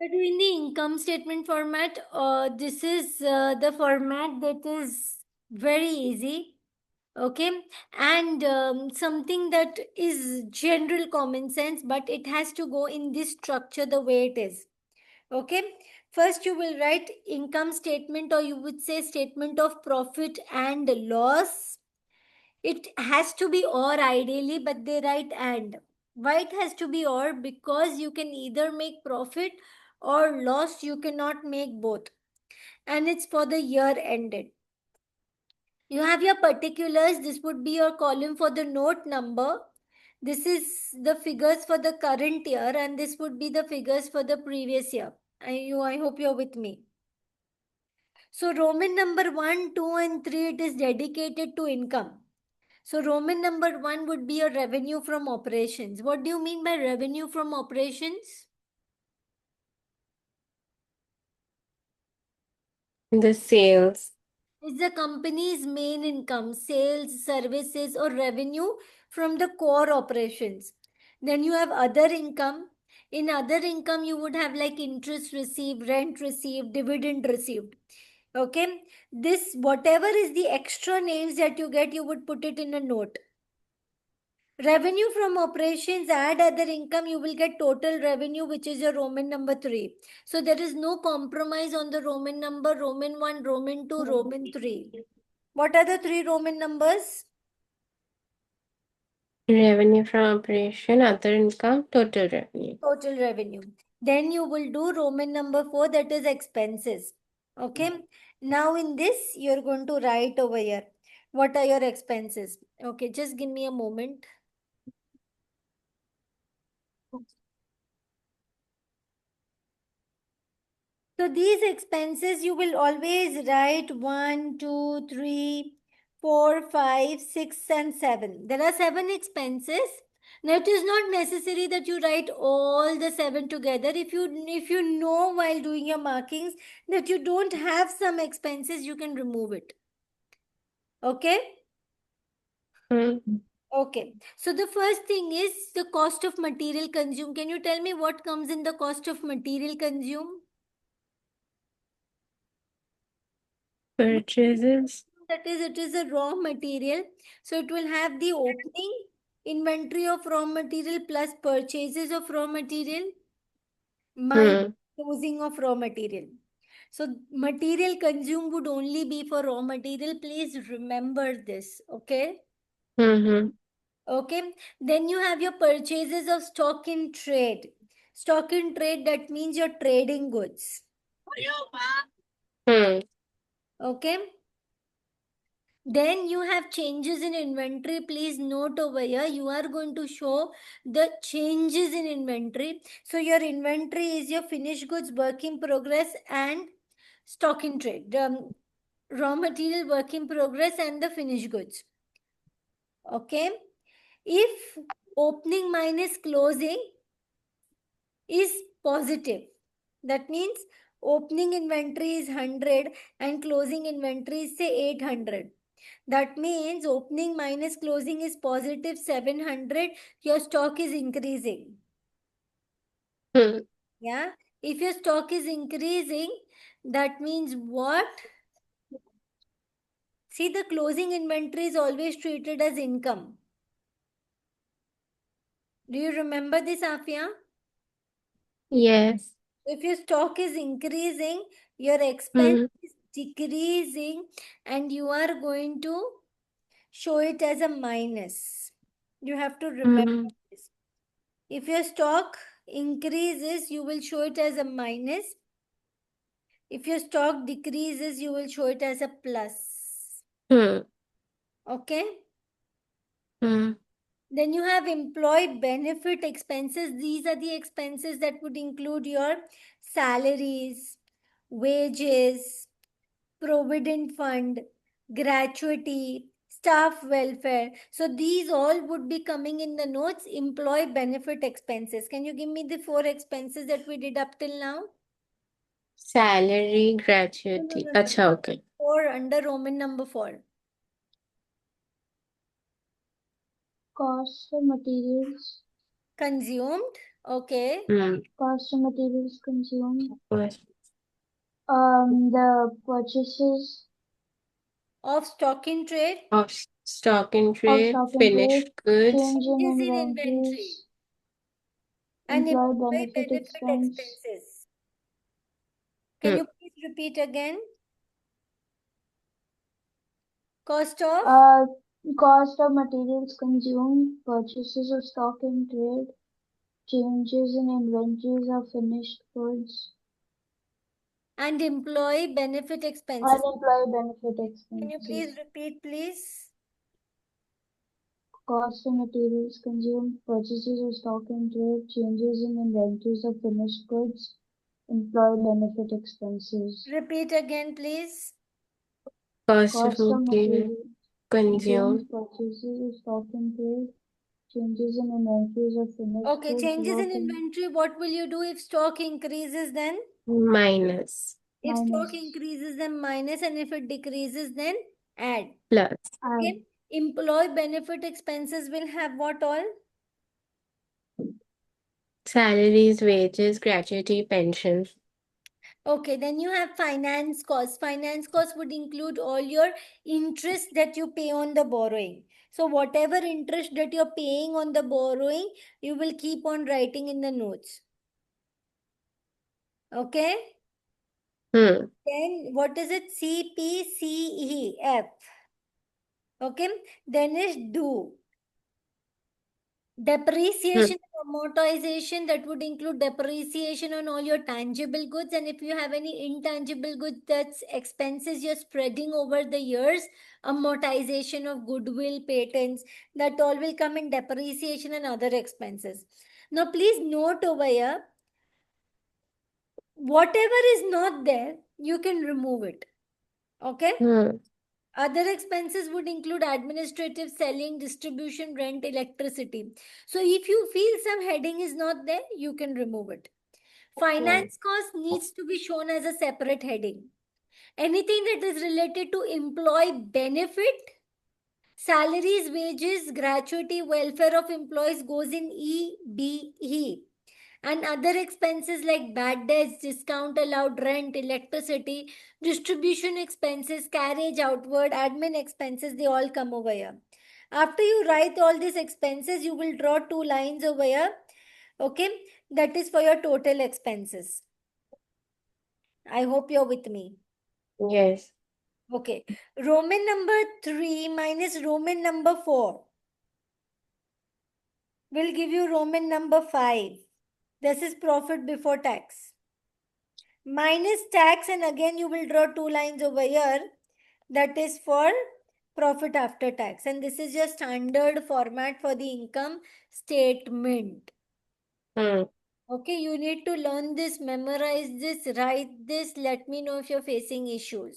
But in the income statement format, this is the format that is very easy. Okay, and something that is general common sense, but it has to go in this structure the way it is. Okay, first you will write income statement, or you would say statement of profit and loss. It has to be or ideally, but they write and. Why it has to be or? Because you can either make profit or loss, you cannot make both. And it's for the year ended. You have your particulars. This would be your column for the note number. This is the figures for the current year, and this would be the figures for the previous year. I hope you're with me. So Roman number 1, 2, and 3, it is dedicated to income. So Roman number 1 would be your revenue from operations. What do you mean by revenue from operations? The sales. It's the company's main income, sales, services, or revenue from the core operations. Then you have other income. In other income, you would have like interest received, rent received, dividend received. Okay. This, whatever is the extra names that you get, you would put it in a note. Revenue from operations, add other income, you will get total revenue, which is your Roman number 3. So there is no compromise on the Roman number, Roman 1, Roman 2, Roman 3. What are the 3 Roman numbers? Revenue from operation, other income, total revenue. Total revenue. Then you will do Roman number 4, that is expenses. Okay. Now in this, you're going to write over here. What are your expenses? Okay, just give me a moment. So these expenses you will always write 1, 2, 3, 4, 5, 6, and 7. There are 7 expenses. Now it is not necessary that you write all the 7 together. If you know while doing your markings that you don't have some expenses, you can remove it. Okay? Hmm. Okay. So the first thing is the cost of material consumed. Can you tell me what comes in the cost of material consumed? Purchases. That is, it is a raw material. So it will have the opening inventory of raw material plus purchases of raw material minus Hmm. closing of raw material. So material consumed would only be for raw material. Please remember this. Okay. Mm-hmm. Okay. Then you have your purchases of stock in trade. Stock in trade, that means you're trading goods. Hmm. Okay. Then you have changes in inventory. Please note over here, you are going to show the changes in inventory. So your inventory is your finished goods, work in progress, and stock in trade. Raw material, work in progress, and the finished goods. Okay. If opening minus closing is positive, that means opening inventory is 100 and closing inventory is say 800. That means opening minus closing is positive 700. Your stock is increasing. Hmm. Yeah. If your stock is increasing, that means what? See, the closing inventory is always treated as income. Do you remember this, Afia? Yes. If your stock is increasing, your expense Hmm. is decreasing, and you are going to show it as a minus. You have to remember Hmm. this. If your stock increases, you will show it as a minus. If your stock decreases, you will show it as a plus. Hmm. Okay? Hmm. Then you have employee benefit expenses. These are the expenses that would include your salaries, wages, provident fund, gratuity, staff welfare. So these all would be coming in the notes, employee benefit expenses. Can you give me the 4 expenses that we did up till now? Salary, No, no, gratuity. no, no. Acha, okay. 4 under Roman number 4. Cost of materials Consumed, Okay. Cost of materials consumed. Yes. The purchases Of stock in trade. Of stock in of trade, stock in trade, finished goods. change in Changes in inventory. inventories, And employee employee benefit benefit expense. expenses. Can Hmm. you please repeat again? Cost of Cost of materials consumed, purchases of stock in trade, changes in inventories of finished goods, and employee benefit and expenses. employee benefit Can you please expenses. repeat, please? Cost of materials consumed, purchases of stock in trade, changes in inventories of finished goods, employee benefit expenses. Repeat again, please. Cost of Cost of material materials consumed. consumed, purchases of stock in trade, changes in inventories of finished Okay, goods, changes in inventory. What will you do if stock increases then? Minus. If stock minus increases, then minus, and if it decreases, then add. Plus. Okay. add. Employee benefit expenses will have what all? Salaries, wages, gratuity, pension. Okay, then you have finance costs. Finance costs would include all your interest that you pay on the borrowing. So, whatever interest that you're paying on the borrowing, you will keep on writing in the notes. Okay. Hmm. Then, what is it? C, P, C, E, F. Okay. Then is do. Hmm. Depreciation and amortization, that would include depreciation on all your tangible goods. And if you have any intangible goods, that's expenses you're spreading over the years, amortization of goodwill, patents, that all will come in depreciation and other expenses. Now, please note over here, whatever is not there, you can remove it. Okay. Hmm. Other expenses would include administrative, selling, distribution, rent, electricity. So if you feel some heading is not there, you can remove it. Finance cost needs to be shown as a separate heading. Anything that is related to employee benefit, salaries, wages, gratuity, welfare of employees goes in EBE. And other expenses like bad debts, discount allowed, rent, electricity, distribution expenses, carriage outward, admin expenses, they all come over here. After you write all these expenses, you will draw two lines over here. Okay, that is for your total expenses. I hope you're with me. Yes. Okay, Roman number 3 minus Roman number 4 will give you Roman number 5. This is profit before tax. Minus tax, and again you will draw two lines over here, that is for profit after tax, and this is your standard format for the income statement. Hmm. Okay, you need to learn this, memorize this, write this. Let me know if you're facing issues.